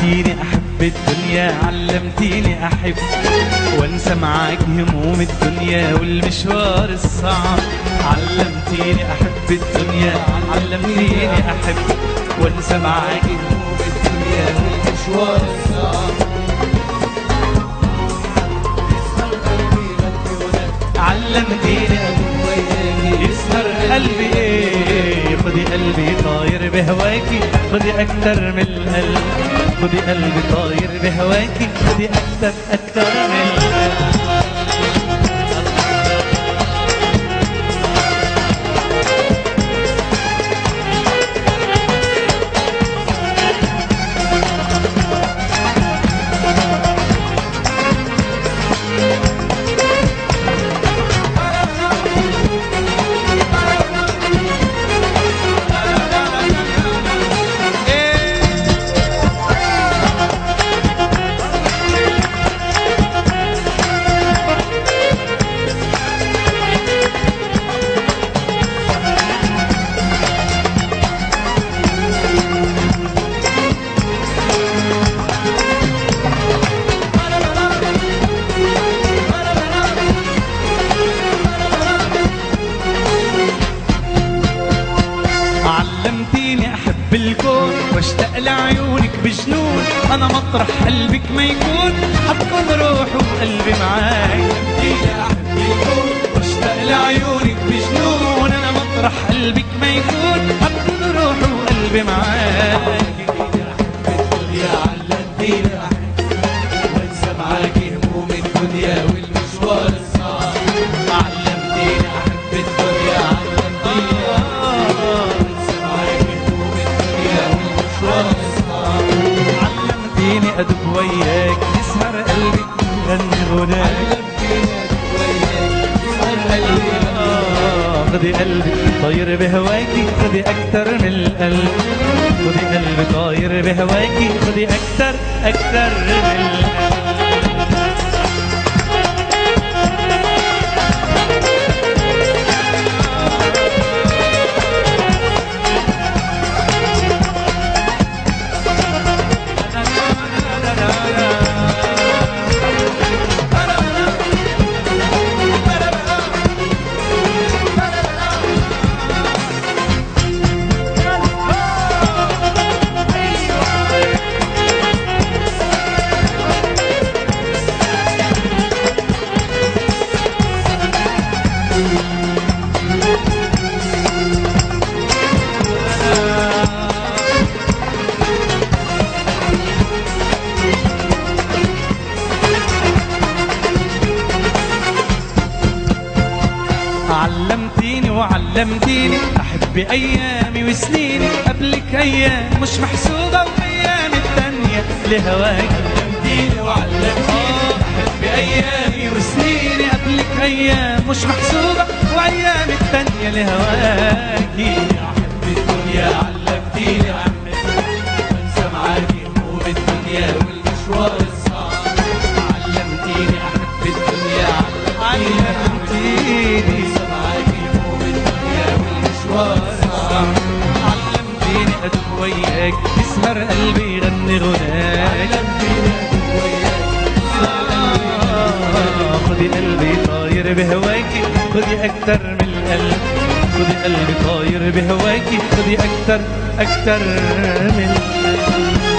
علمتيني أحب الدنيا، علمتيني أحب وانسى معاك هموم الدنيا والمشوار الصعب. علمتيني أحب الدنيا، علمتيني أحب وانسى معاك هموم الدنيا والمشوار الصعب. علمتيني يسهر قلبي ايه، خدي قلبي طاير بهواكي، خدي اكتر من القلب، خدي قلبي طاير بهواكي، خدي اكتر من القلب. علمتيني أحب الكون واشتاق لعيونك بجنون، أنا مطرح قلبك ما يكون حتكون روحي وقلبي معاك. علمتيني أحب الكون واشتاق لعيونك بجنون، أنا مطرح قلبك ما يكون حتكون روحي وقلبي معاك. علمتيني أحب وانسى معاك هموم الدنيا والمشوار الصعب. علمتيني أحب الدنيا، علمتيني علمتيني أدب وياك يسهر قلبي غني غناك. خدي قلبي طاير بهواكي، خدي أكتر من القلب، خدي قلبي طاير بهواكي، خدي أكتر من القلب. علمتيني وعلمتيني أحب أيامي وسنيني، قبلك أيام مش محسوبة وأيام التانية لهواكي. علمتيني وعلمتيني أحب أيامي وسنيني، قبلك أيام مش محسوبة وأيام التانية لهواكي. أحب الدنيا علمتيني أحب وانسى معاكي هموم الدنيا والمشوار الصعب. علمتيني أحب الدنيا، علمتيني علمتيني أدب وياك يسهر قلبي غني غناك. علمتيني أدب وياك خدي قلبي طاير بهواكي، خدي أكتر من القلب، خدي قلبي طاير بهواكي، خدي أكتر من القلب.